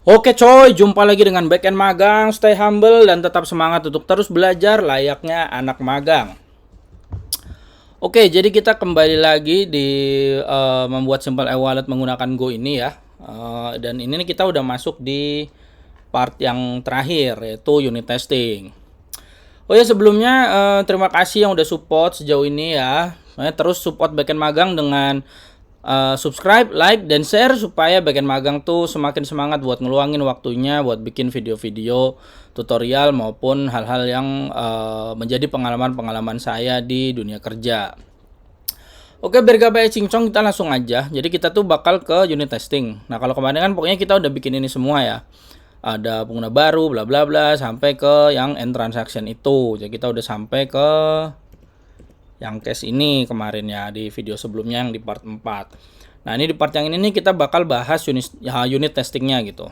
Oke coy, jumpa lagi dengan Backend Magang. Stay humble dan tetap semangat untuk terus belajar layaknya anak magang. Oke, jadi kita kembali lagi di membuat simple e-wallet menggunakan Go ini ya. Dan ini kita udah masuk di part yang terakhir, yaitu unit testing. Oh ya, sebelumnya terima kasih yang udah support sejauh ini ya. Terus support Backend Magang dengan subscribe, like, dan share supaya Backend Magang tuh semakin semangat buat ngeluangin waktunya buat bikin video-video tutorial maupun hal-hal yang menjadi pengalaman-pengalaman saya di dunia kerja. Oke, biar gak banyak cincong, kita langsung aja. Jadi kita tuh bakal ke unit testing. Nah, kalau kemarin kan pokoknya kita udah bikin ini semua ya. Ada pengguna baru, bla bla bla, sampai ke yang end transaction itu. Jadi kita udah sampai ke yang case ini kemarin ya di video sebelumnya yang di part 4. Nah, ini di part yang ini nih kita bakal bahas unit testingnya gitu.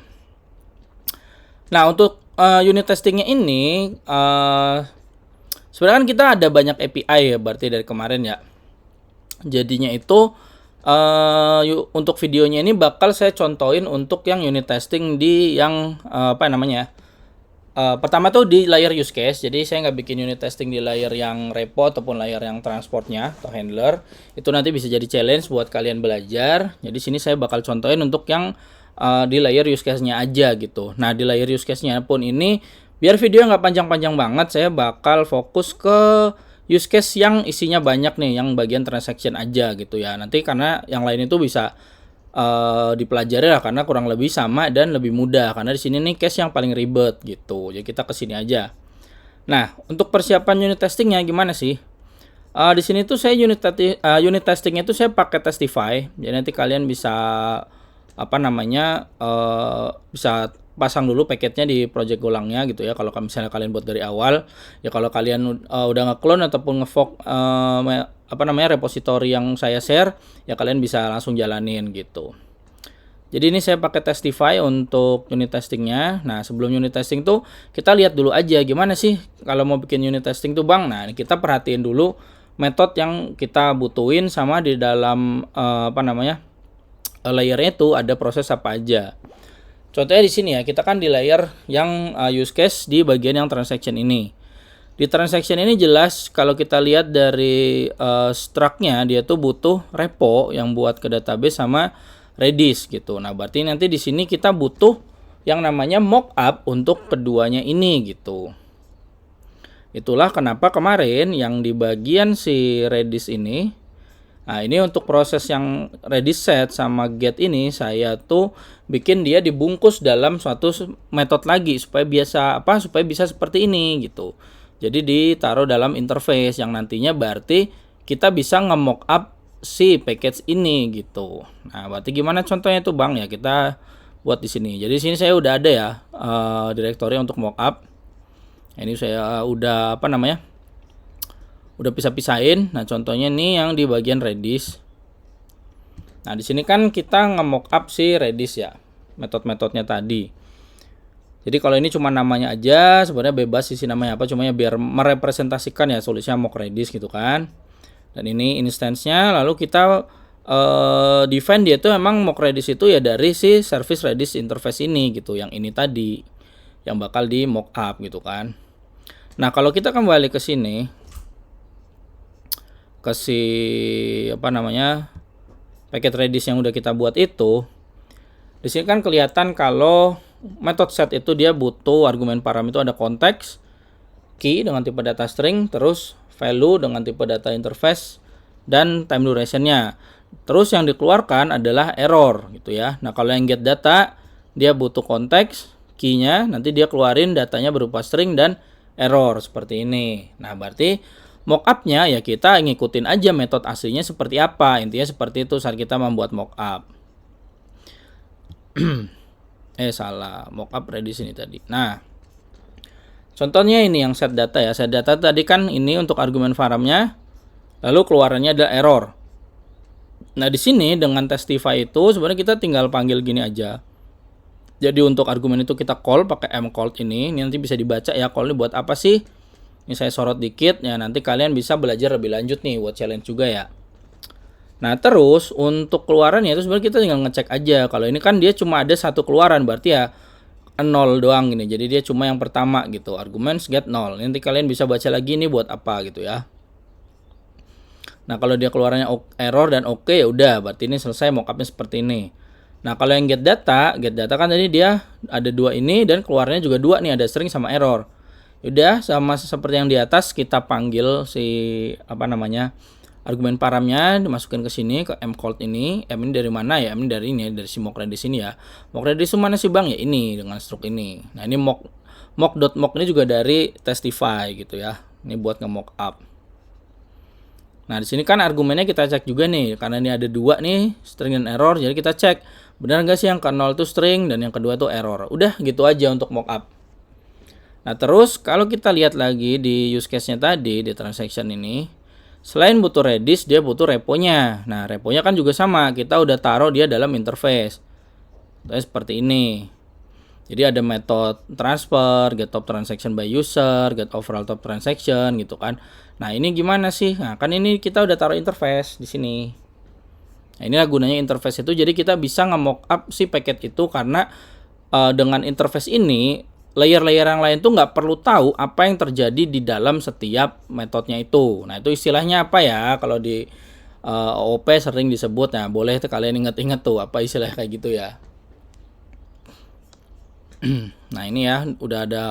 Nah, untuk unit testingnya ini sebenarnya kan kita ada banyak API ya berarti dari kemarin ya. Jadinya itu untuk videonya ini bakal saya contohin untuk yang unit testing di yang pertama tuh di layer use case. Jadi saya nggak bikin unit testing di layer yang repo ataupun layer yang transportnya atau handler. Itu nanti bisa jadi challenge buat kalian belajar. Jadi sini saya bakal contohin untuk yang di layer use case-nya aja gitu. Nah, di layer use case-nya pun ini biar video nggak panjang-panjang banget, saya bakal fokus ke use case yang isinya banyak nih, yang bagian transaction aja gitu ya. Nanti karena yang lain itu bisa dipelajari lah karena kurang lebih sama dan lebih mudah karena di sini nih case yang paling ribet gitu. Jadi kita kesini aja. Nah, untuk persiapan unit testingnya gimana sih? Di sini tuh saya unit testingnya itu saya pakai Testify. Jadi nanti kalian bisa bisa pasang dulu paketnya di project Golangnya gitu ya. Kalau misalnya kalian buat dari awal, ya kalau kalian udah nge-clone ataupun nge-fork repository yang saya share, ya kalian bisa langsung jalanin gitu. Jadi ini saya pakai Testify untuk unit testingnya. Nah, sebelum unit testing tuh kita lihat dulu aja gimana sih kalau mau bikin unit testing tuh Bang. Nah, kita perhatiin dulu metode yang kita butuhin sama di dalam layernya itu ada proses apa aja. Contohnya di sini ya, kita kan di layer yang use case di bagian yang transaction ini. Di transaction ini jelas kalau kita lihat dari struct-nya dia tuh butuh repo yang buat ke database sama Redis gitu. Nah, berarti nanti di sini kita butuh yang namanya mockup untuk keduanya ini gitu. Itulah kenapa kemarin yang di bagian si Redis ini, nah ini untuk proses yang Redis set sama get ini saya tuh bikin dia dibungkus dalam suatu metode lagi supaya bisa seperti ini gitu. Jadi ditaruh dalam interface yang nantinya berarti kita bisa nge-mockup si package ini gitu. Nah, berarti gimana contohnya tuh Bang ya, kita buat di sini. Jadi di sini saya udah ada ya direktori untuk mockup. Ini saya udah udah pisah-pisahin. Nah, contohnya nih yang di bagian Redis. Nah, di sini kan kita nge-mockup si Redis ya, metode-metodenya tadi. Jadi kalau ini cuma namanya aja, sebenarnya bebas isi namanya apa, cuma ya biar merepresentasikan ya solusinya mock Redis gitu kan. Dan ini instance-nya, lalu kita define dia itu emang mock Redis itu ya dari si service Redis interface ini gitu, yang ini tadi yang bakal di mockup gitu kan. Nah, kalau kita kembali ke sini ke si paket Redis yang udah kita buat itu, di sini kan kelihatan kalau method set itu dia butuh argumen param itu ada konteks, key dengan tipe data string, terus value dengan tipe data interface, dan time duration-nya. Terus yang dikeluarkan adalah error gitu ya. Nah, kalau yang get data dia butuh konteks, key-nya, nanti dia keluarin datanya berupa string dan error seperti ini. Nah, berarti mockup-nya ya kita ngikutin aja metode aslinya seperti apa. Intinya seperti itu saat kita membuat mockup. Mockup Redis ini tadi. Nah, contohnya ini yang set data ya. Set data tadi kan ini untuk argumen varamnya, lalu keluarannya ada error. Nah, di sini dengan Testify itu sebenarnya kita tinggal panggil gini aja. Jadi untuk argumen itu kita call pakai mcall ini nanti bisa dibaca ya call ini buat apa sih. Ini saya sorot dikit ya, nanti kalian bisa belajar lebih lanjut nih buat challenge juga ya. Nah, terus untuk keluarannya itu sebenarnya kita tinggal ngecek aja. Kalau ini kan dia cuma ada satu keluaran, berarti ya 0 doang gini. Jadi dia cuma yang pertama gitu. Arguments get 0. Nanti kalian bisa baca lagi ini buat apa gitu ya. Nah, kalau dia keluarannya error dan oke, ya udah, berarti ini selesai mockupnya seperti ini. Nah, kalau yang get data kan tadi dia ada dua ini dan keluarnya juga dua nih, ada string sama error. Udah, sama seperti yang di atas, kita panggil si argumen paramnya, dimasukin ke sini ke mcalled ini. M ini dari mana ya? M ini dari ini, dari si mockRedis ini ya. mockRedis itu mana sih Bang? Ya ini dengan struk ini. Nah, ini mock ini juga dari testify gitu ya. Ini buat nge-mock up. Nah, di sini kan argumennya kita cek juga nih, karena ini ada dua nih, string dan error. Jadi kita cek benar nggak sih yang ke 0 itu string dan yang kedua itu error. Udah gitu aja untuk mockup. Nah, terus kalau kita lihat lagi di use case-nya tadi, di transaction ini, selain butuh Redis, dia butuh reponya. Nah, reponya kan juga sama, kita udah taruh dia dalam interface. Seperti ini. Jadi ada metode transfer, get top transaction by user, get overall top transaction gitu kan. Nah, ini gimana sih? Nah, kan ini kita udah taruh interface di sini. Nah, inilah gunanya interface itu. Jadi kita bisa nge-mock up si paket itu karena dengan interface ini layer-layer yang lain tuh nggak perlu tahu apa yang terjadi di dalam setiap metodenya itu. Nah, itu istilahnya apa ya? Kalau di OOP sering disebut. Nah, boleh tuh kalian inget-inget tuh apa istilah kayak gitu ya. Nah, ini ya udah ada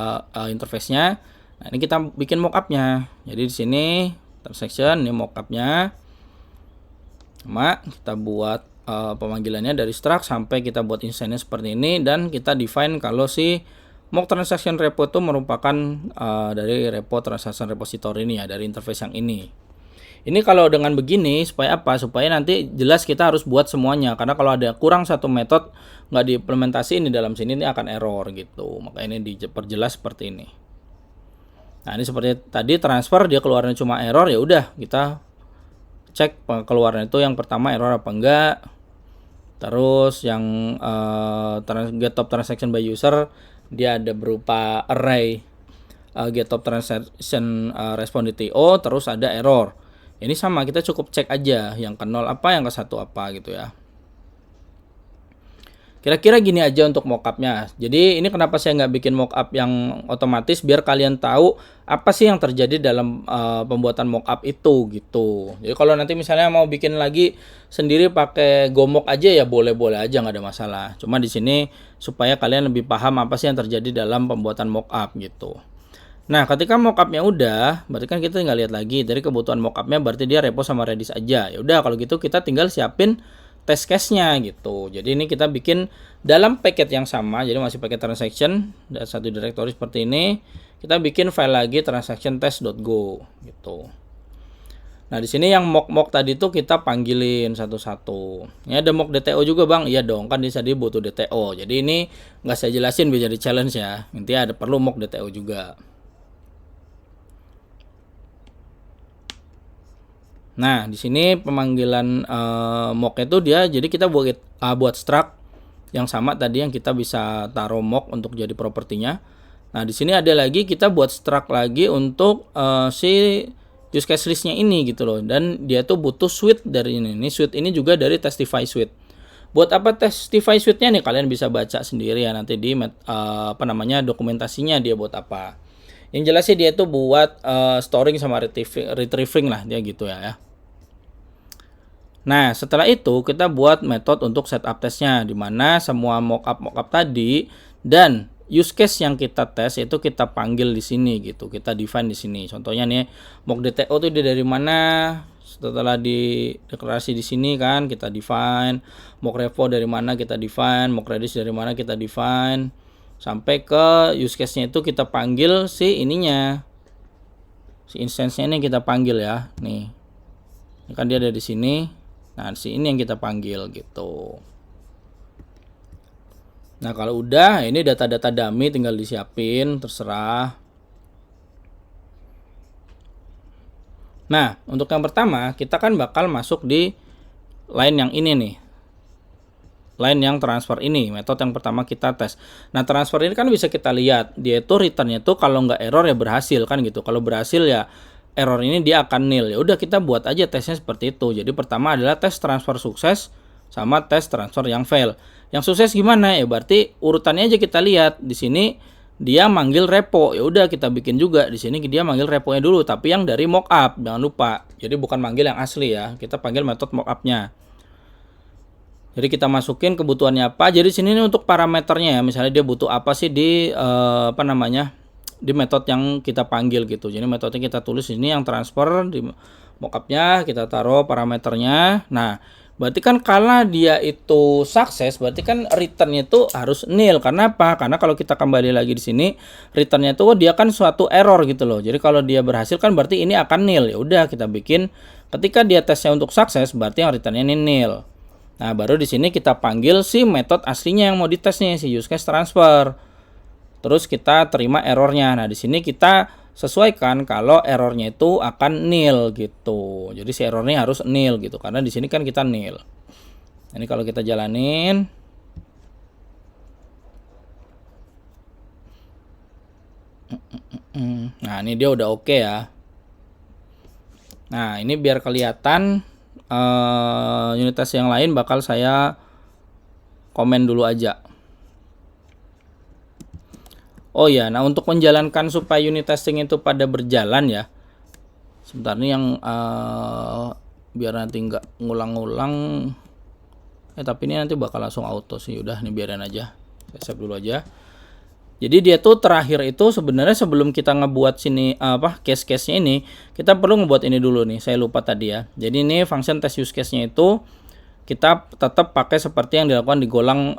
interface-nya. Nah, ini kita bikin mockupnya. Jadi di sini transaction ini mockupnya. Sama kita buat pemanggilannya dari struct sampai kita buat instance-nya seperti ini dan kita define kalau si mock transaction repo itu merupakan dari repo transaction repository ini ya, dari interface yang ini. Ini kalau dengan begini supaya apa? Supaya nanti jelas kita harus buat semuanya. Karena kalau ada kurang satu metode nggak diimplementasiin di dalam sini, ini akan error gitu. Maka ini diperjelas seperti ini. Nah, ini seperti tadi transfer dia keluarnya cuma error, ya udah kita cek keluarnya itu yang pertama error apa enggak. Terus yang get top transaction by user dia ada berupa array get top transaction respond DTO, terus ada error. Ini sama, kita cukup cek aja yang ke 0 apa, yang ke 1 apa gitu ya. Kira-kira gini aja untuk mockupnya. Jadi ini kenapa saya nggak bikin mockup yang otomatis, biar kalian tahu apa sih yang terjadi dalam pembuatan mockup itu gitu. Jadi kalau nanti misalnya mau bikin lagi sendiri pakai Gomok aja ya boleh-boleh aja, nggak ada masalah. Cuma di sini supaya kalian lebih paham apa sih yang terjadi dalam pembuatan mockup gitu. Nah, ketika mockupnya udah, berarti kan kita tinggal lihat lagi dari kebutuhan mockupnya, berarti dia repo sama Redis aja. Ya udah, kalau gitu kita tinggal siapin test case-nya gitu. Jadi ini kita bikin dalam paket yang sama, jadi masih paket transaction dan satu directory seperti ini. Kita bikin file lagi transaction test.go gitu. Nah, di sini yang mock tadi tuh kita panggilin satu-satu. Ini ada mock DTO juga Bang. Iya dong, kan di tadi butuh DTO. Jadi ini nggak saya jelasin biar jadi challenge ya. Intinya ada perlu mock DTO juga. Nah, di sini pemanggilan mock itu dia, jadi kita buat struct yang sama tadi yang kita bisa taruh mock untuk jadi propertinya. Nah, di sini ada lagi kita buat struct lagi untuk si use case listnya ini gitu loh. Dan dia tuh butuh suite dari ini. Ini suite ini juga dari testify suite. Buat apa testify suite-nya nih, kalian bisa baca sendiri ya nanti di dokumentasinya dia buat apa. Yang jelas sih dia itu buat storing sama retrieving lah dia gitu ya. Nah, setelah itu kita buat metode untuk setup testnya, di mana semua mockup tadi dan use case yang kita tes itu kita panggil di sini gitu, kita define di sini. Contohnya nih, mock DTO itu dari mana? Setelah dideklarasi di sini kan kita define, mock repo dari mana kita define, mock redis dari mana kita define, sampai ke use case-nya itu kita panggil si ininya, si instance-nya ini kita panggil ya. Nih, ini kan dia ada di sini. Nah, di sini yang kita panggil gitu. Nah, kalau udah, ini data-data dummy tinggal disiapin, terserah. Nah, untuk yang pertama, kita kan bakal masuk di line yang ini nih. Line yang transfer ini, metode yang pertama kita tes. Nah, transfer ini kan bisa kita lihat, dia itu return-nya tuh kalau nggak error ya berhasil kan gitu. Kalau berhasil ya error ini dia akan nil. Ya udah kita buat aja tesnya seperti itu. Jadi pertama adalah tes transfer sukses sama tes transfer yang fail. Yang sukses gimana? Ya berarti urutannya aja kita lihat. Di sini dia manggil repo. Ya udah kita bikin juga di sini dia manggil reponya dulu, tapi yang dari mockup, jangan lupa. Jadi bukan manggil yang asli ya. Kita panggil metode mockupnya. Jadi kita masukin kebutuhannya apa. Jadi sini untuk parameternya ya. Misalnya dia butuh apa sih di di metode yang kita panggil gitu. Jadi metodenya kita tulis ini yang transfer di mockupnya, kita taruh parameternya. Nah, berarti kan kalau dia itu sukses, berarti kan returnnya itu harus nil. Karena apa? Karena kalau kita kembali lagi di sini, returnnya itu dia kan suatu error gitu loh. Jadi kalau dia berhasil kan berarti ini akan nil. Ya udah kita bikin. Ketika dia tesnya untuk sukses, berarti yang returnnya ini nil. Nah, baru di sini kita panggil si metode aslinya yang mau dites nih, si use case transfer. Terus kita terima errornya. Nah, di sini kita sesuaikan kalau errornya itu akan nil gitu. Jadi si errornya harus nil gitu, karena di sini kan kita nil. Ini kalau kita jalanin. Nah, ini dia udah oke ya. Nah, ini biar kelihatan unit test yang lain bakal saya komen dulu aja. Oh ya, nah untuk menjalankan supaya unit testing itu pada berjalan ya. Sebentar nih yang biar nanti nggak ngulang-ngulang. Tapi ini nanti bakal langsung auto sih. Udah nih biarin aja. Saya save dulu aja. Jadi dia tuh terakhir itu sebenarnya sebelum kita ngebuat sini case-case-nya ini, kita perlu ngebuat ini dulu nih. Saya lupa tadi ya. Jadi ini function test use case-nya itu kita tetap pakai seperti yang dilakukan di Golang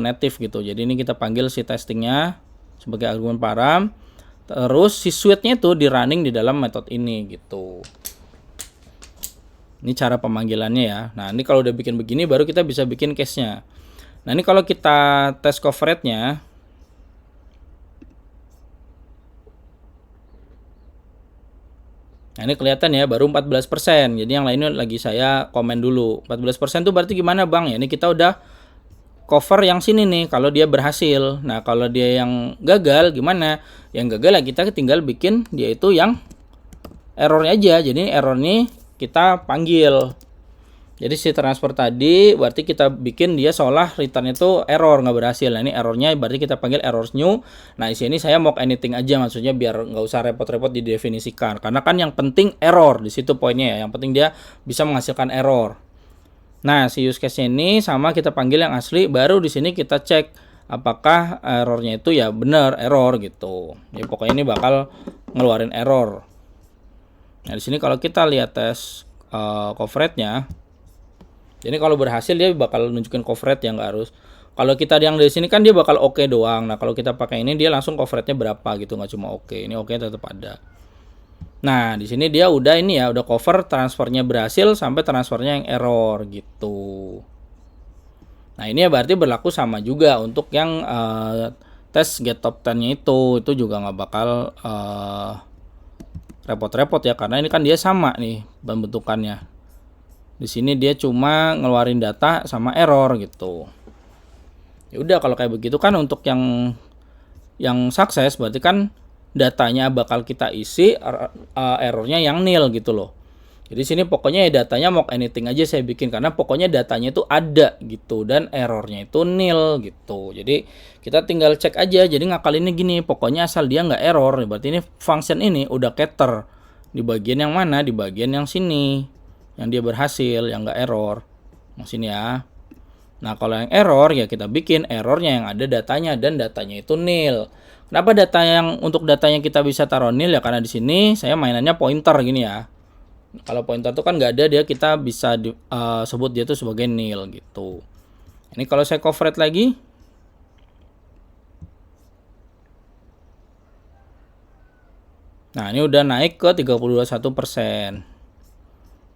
native gitu. Jadi ini kita panggil si testingnya sebagai argumen param. Terus si suite-nya itu di running di dalam metode ini gitu. Ini cara pemanggilannya ya. Nah, ini kalau udah bikin begini baru kita bisa bikin case-nya. Nah, ini kalau kita tes coverage-nya, nah ini kelihatan ya baru 14%. Jadi yang lainnya lagi saya komen dulu. 14% itu berarti gimana Bang? Ya ini kita udah cover yang sini nih kalau dia berhasil. Nah kalau dia yang gagal gimana? Yang gagal ya kita tinggal bikin dia itu yang errornya aja. Jadi errornya kita panggil. Jadi si transfer tadi berarti kita bikin dia seolah return itu error, nggak berhasil. Nah ini errornya berarti kita panggil error new. Nah di sini saya mock anything aja, maksudnya biar nggak usah repot-repot didefinisikan. Karena kan yang penting error di situ poinnya ya. Yang penting dia bisa menghasilkan error. Nah si use case ini sama kita panggil yang asli. Baru di sini kita cek apakah errornya itu ya benar error gitu. Jadi pokoknya ini bakal ngeluarin error. Nah di sini kalau kita lihat tes coverage-nya. Jadi kalau berhasil dia bakal nunjukin coverage yang nggak harus. Kalau kita yang dari sini kan dia bakal oke doang. Nah kalau kita pakai ini dia langsung coverage-nya berapa gitu, nggak cuma oke. Ini oke tetap ada. Nah di sini dia udah ini ya, udah cover transfernya berhasil sampai transfernya yang error gitu. Nah ini ya berarti berlaku sama juga untuk yang tes get top 10-nya itu juga nggak bakal repot-repot ya, karena ini kan dia sama nih bentukannya. Di sini dia cuma ngeluarin data sama error gitu. Ya udah kalau kayak begitu kan untuk yang sukses berarti kan datanya bakal kita isi, errornya yang nil gitu loh. Jadi sini pokoknya ya datanya mock anything aja saya bikin karena pokoknya datanya itu ada gitu dan errornya itu nil gitu. Jadi kita tinggal cek aja. Jadi ngakalinnya gini, pokoknya asal dia nggak error, berarti ini function ini udah cater di bagian yang mana? Di bagian yang sini. Yang dia berhasil, yang nggak error. Yang sini ya. Nah kalau yang error ya kita bikin errornya yang ada datanya dan datanya itu nil. Kenapa untuk datanya kita bisa taruh nil ya, karena di sini saya mainannya pointer gini ya. Kalau pointer itu kan nggak ada, dia kita bisa sebut dia itu sebagai nil gitu. Ini kalau saya coverage lagi. Nah ini udah naik ke 31%.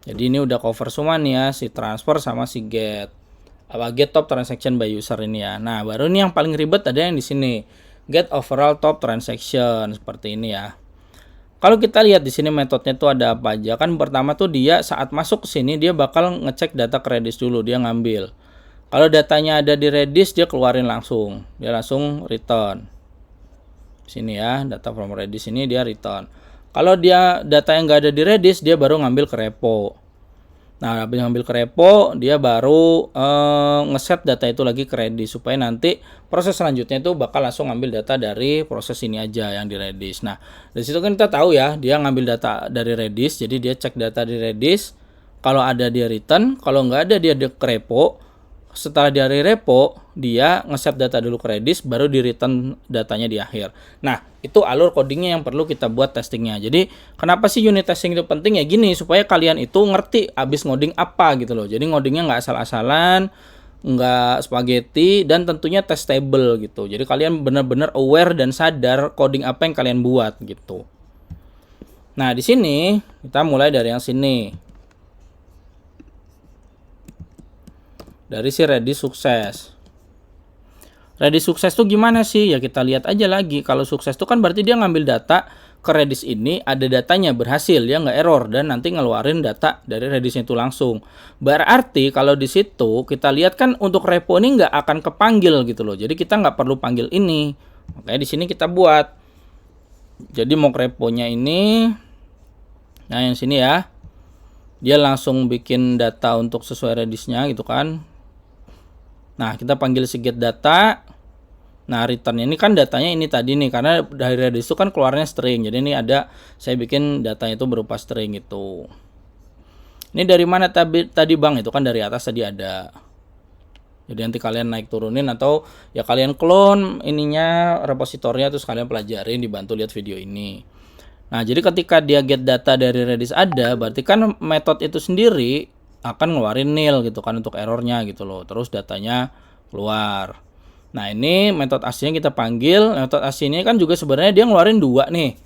Jadi ini udah cover semua nih ya, si transfer sama si get top transaction by user ini ya. Nah baru ini yang paling ribet ada yang di sini, get overall top transaction seperti ini ya. Kalau kita lihat di sini metodenya tuh ada apa aja kan? Pertama tuh dia saat masuk ke sini dia bakal ngecek data ke Redis dulu, dia ngambil. Kalau datanya ada di Redis dia keluarin langsung, dia langsung return. Sini ya, data from Redis ini dia return. Kalau dia data yang nggak ada di Redis, dia baru ngambil ke repo. Nah, habis ngambil ke repo, dia baru ngeset data itu lagi ke Redis supaya nanti proses selanjutnya itu bakal langsung ngambil data dari proses ini aja yang di Redis. Nah, dari situ kan kita tahu ya, dia ngambil data dari Redis, jadi dia cek data di Redis. Kalau ada dia return, kalau nggak ada dia ke repo. Setelah dari repo, dia nge-save data dulu ke Redis, baru di return datanya di akhir. Nah, itu alur codingnya yang perlu kita buat testingnya. Jadi, kenapa sih unit testing itu penting? Ya gini, supaya kalian itu ngerti abis ngoding apa gitu loh. Jadi, ngodingnya nggak asal-asalan, nggak spaghetti, dan tentunya testable gitu. Jadi, kalian benar-benar aware dan sadar coding apa yang kalian buat gitu. Nah, di sini kita mulai dari yang sini. Dari si Redis sukses. Redis sukses tuh gimana sih? Ya kita lihat aja lagi. Kalau sukses tuh kan berarti dia ngambil data ke Redis ini, ada datanya berhasil, ya nggak error, dan nanti ngeluarin data dari Redisnya itu langsung. Berarti kalau di situ kita lihat kan untuk repo ini nggak akan kepanggil gitu loh. Jadi kita nggak perlu panggil ini. Makanya di sini kita buat. Jadi mock reponya ini, nah yang sini ya, dia langsung bikin data untuk sesuai Redisnya gitu kan. Nah, kita panggil si get data. Nah, return ini kan datanya ini tadi nih, karena dari Redis itu kan keluarnya string. Jadi ini ada, saya bikin datanya itu berupa string gitu. Ini dari mana tadi Bang? Itu kan dari atas tadi ada. Jadi nanti kalian naik turunin atau ya kalian clone ininya repositorinya, terus kalian pelajarin, dibantu lihat video ini. Nah, jadi ketika dia get data dari Redis ada, berarti kan metode itu sendiri akan ngeluarin nil gitu kan untuk errornya gitu loh. Terus datanya keluar. Nah, ini metode aslinya kita panggil. Metode aslinya kan juga sebenarnya dia ngeluarin dua nih,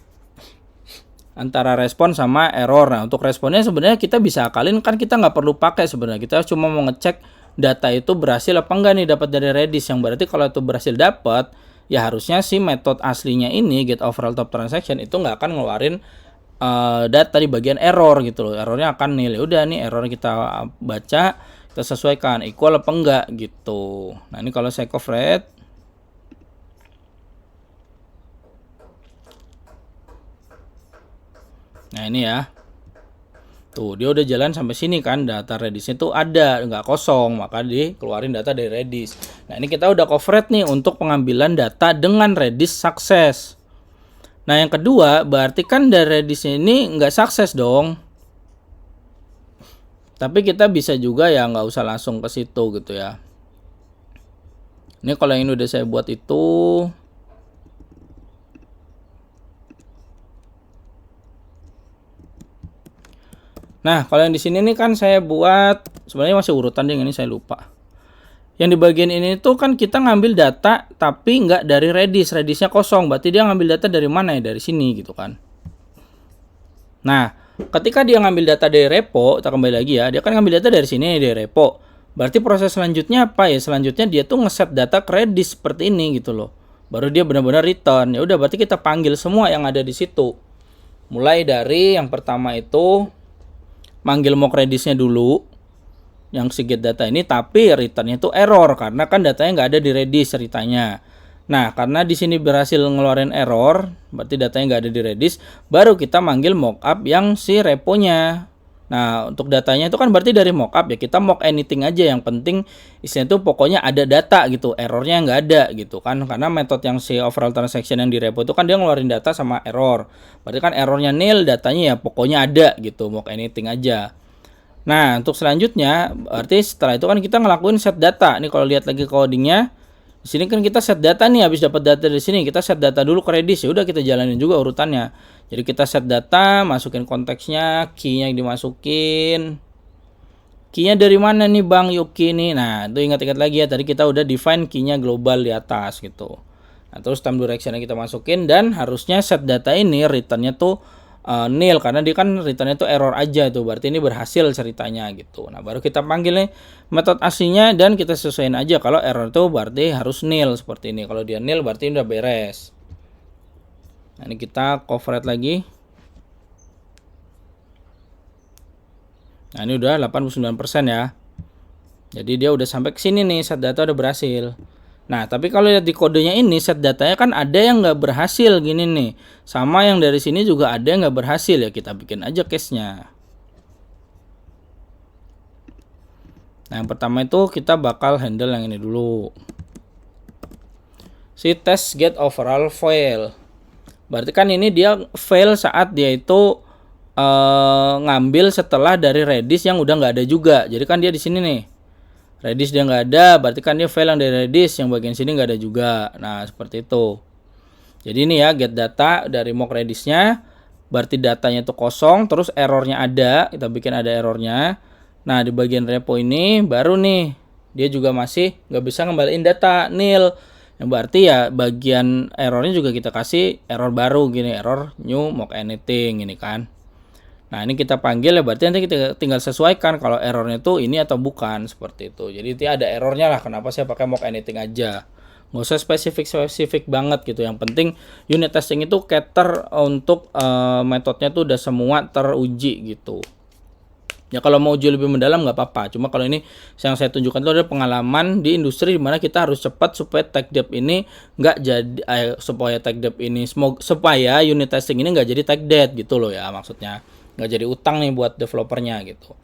antara respon sama error. Nah, untuk responnya sebenarnya kita bisa akalin, kan kita nggak perlu pakai sebenarnya. Kita cuma mau ngecek data itu berhasil apa enggak nih dapat dari Redis. Yang berarti kalau itu berhasil dapat, ya harusnya si metode aslinya ini get overall top transaction itu nggak akan ngeluarin data di bagian error gitu loh. Errornya akan nil. Ya udah nih error kita baca, kita sesuaikan equal apa enggak gitu. Nah, ini kalau saya coverage, nah ini ya, tuh dia udah jalan sampai sini kan, data Redisnya tuh ada, nggak kosong, maka dikeluarin data dari Redis. Nah, ini kita udah coverage nih untuk pengambilan data dengan Redis sukses. Nah, yang kedua berarti kan dari Redis ini nggak sukses dong. Tapi kita bisa juga ya nggak usah langsung ke situ gitu ya. Ini kalau yang ini udah saya buat itu. Nah, kalau yang di sini nih kan saya buat, sebenarnya masih urutan deh, ini saya lupa. Yang di bagian ini tuh kan kita ngambil data tapi nggak dari Redis, Redisnya kosong, berarti dia ngambil data dari mana ya? Dari sini gitu kan. Nah, ketika dia ngambil data dari repo, kita kembali lagi ya, dia kan ngambil data dari sini dari repo. Berarti proses selanjutnya apa ya? Selanjutnya dia tuh ngeset data ke Redis seperti ini gitu loh. Baru dia benar-benar return. Ya udah, berarti kita panggil semua yang ada di situ. Mulai dari yang pertama itu manggil mock Redisnya dulu, yang si get data ini, tapi returnnya itu error karena kan datanya nggak ada di Redis ceritanya. Nah, karena di sini berhasil ngeluarin error, berarti datanya nggak ada di Redis, baru kita manggil mockup yang si reponya. Nah, untuk datanya itu kan berarti dari mockup ya, kita mock anything aja, yang penting isinya itu pokoknya ada data gitu, errornya nggak ada gitu kan, karena metode yang si overall transaction yang di repo itu kan dia ngeluarin data sama error, berarti kan errornya nil, datanya ya pokoknya ada gitu, mock anything aja. Nah, untuk selanjutnya berarti setelah itu kan kita ngelakuin set data. Nih kalau lihat lagi codingnya, di sini kan kita set data nih, habis dapat data dari sini kita set data dulu ke Redis. Ya udah, kita jalanin juga urutannya. Jadi kita set data, masukin konteksnya, key-nya yang dimasukin. Key-nya dari mana nih Bang Yuki nih? Nah, itu ingat-ingat lagi ya, tadi kita udah define key-nya global di atas gitu. Nah, terus time duration-nya kita masukin, dan harusnya set data ini return-nya tuh nil, karena dia kan returnnya itu error aja tuh, berarti ini berhasil ceritanya gitu. Nah, baru kita panggil nih metode aslinya dan kita sesuaiin aja, kalau error itu berarti harus nil seperti ini. Kalau dia nil berarti udah beres. Nah, ini kita coverage lagi. Nah, ini udah 89% ya. Jadi dia udah sampai ke sini nih, set data udah berhasil. Nah, tapi kalau lihat di kodenya ini, set datanya kan ada yang nggak berhasil gini nih. Sama yang dari sini juga ada yang nggak berhasil, ya kita bikin aja case-nya. Nah, yang pertama itu kita bakal handle yang ini dulu. Si test get overall fail. Berarti kan ini dia fail saat dia itu ngambil setelah dari Redis yang udah nggak ada juga. Jadi kan dia di sini nih. Redis dia nggak ada, berarti kan dia file yang dari Redis, yang bagian sini nggak ada juga. Nah, seperti itu. Jadi ini ya, get data dari mock Redisnya, berarti datanya itu kosong, terus errornya ada, kita bikin ada errornya. Nah, di bagian repo ini baru nih, dia juga masih nggak bisa ngembaliin data, nil. Yang berarti ya bagian errornya juga kita kasih error baru gini, error new mock anything ini kan. Nah, ini kita panggil ya, berarti nanti kita tinggal sesuaikan kalau errornya itu ini atau bukan, seperti itu. Jadi itu ada errornya lah, kenapa saya pakai mock anything aja. Nggak usah spesifik banget gitu. Yang penting unit testing itu cater untuk metodenya tuh udah semua teruji gitu. Ya kalau mau uji lebih mendalam nggak apa-apa. Cuma kalau ini yang saya tunjukkan itu adalah pengalaman di industri dimana kita harus cepat supaya tech debt ini nggak jadi supaya unit testing ini nggak jadi tech debt gitu loh ya, maksudnya nggak jadi utang nih buat developernya gitu.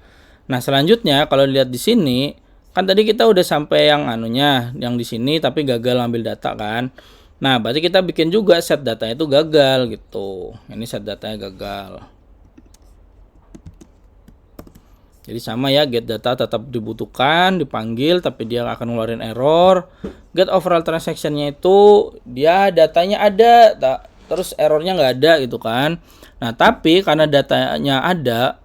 Nah, selanjutnya kalau lihat di sini kan tadi kita udah sampai yang anunya yang di sini tapi gagal ambil data kan. Nah, berarti kita bikin juga set datanya itu gagal gitu. Ini set datanya gagal. Jadi sama ya, get data tetap dibutuhkan, dipanggil, tapi dia akan ngeluarin error. Get overall transaction-nya itu dia datanya ada, terus errornya nggak ada gitu kan. Nah, tapi karena datanya ada,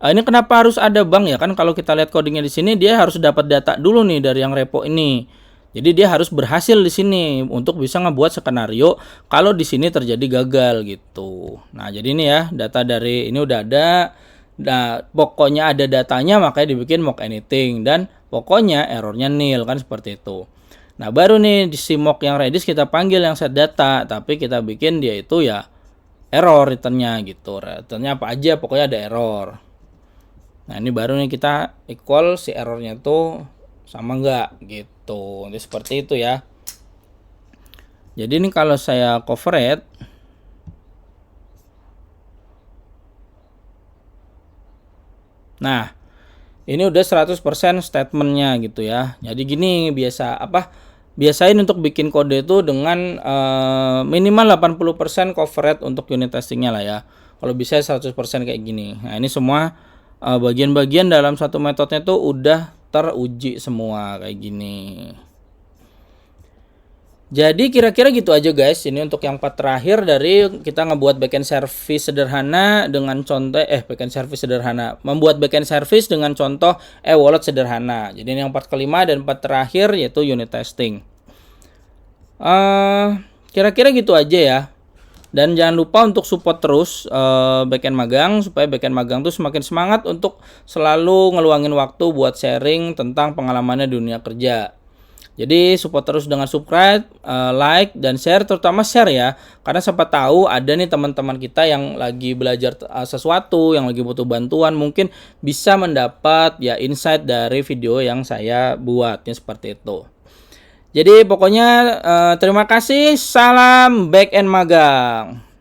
ini kenapa harus ada bang ya? Kan kalau kita lihat codingnya di sini, dia harus dapat data dulu nih dari yang repo ini. Jadi dia harus berhasil di sini untuk bisa ngebuat skenario kalau di sini terjadi gagal gitu. Nah, jadi ini ya, data dari ini udah ada. Nah, pokoknya ada datanya makanya dibikin mock anything, dan pokoknya errornya nil kan, seperti itu. Nah, baru nih di si mock yang Redis kita panggil yang set data, tapi kita bikin dia itu ya error returnnya gitu. Returnnya apa aja, pokoknya ada error. Nah, ini baru nih kita equal si errornya itu sama enggak gitu. Jadi seperti itu ya. Jadi ini kalau saya cover it, nah, ini udah 100% statementnya gitu ya. Jadi gini, biasain untuk bikin kode itu dengan minimal 80% coverage untuk unit testingnya lah ya. Kalau bisa 100% kayak gini. Nah, ini semua bagian-bagian dalam satu metodenya tuh udah teruji semua kayak gini. Jadi kira-kira gitu aja guys. Ini untuk yang part terakhir dari kita ngebuat backend service sederhana dengan contoh backend service sederhana. Membuat backend service dengan contoh wallet sederhana. Jadi ini yang part kelima dan part terakhir yaitu unit testing. Kira-kira gitu aja ya. Dan jangan lupa untuk support terus backend magang supaya backend magang tuh semakin semangat untuk selalu ngeluangin waktu buat sharing tentang pengalamannya di dunia kerja. Jadi support terus dengan subscribe, like, dan share, terutama share ya. Karena siapa tahu ada nih teman-teman kita yang lagi belajar sesuatu, yang lagi butuh bantuan, mungkin bisa mendapat ya insight dari video yang saya buatnya seperti itu. Jadi pokoknya terima kasih, salam backend magang.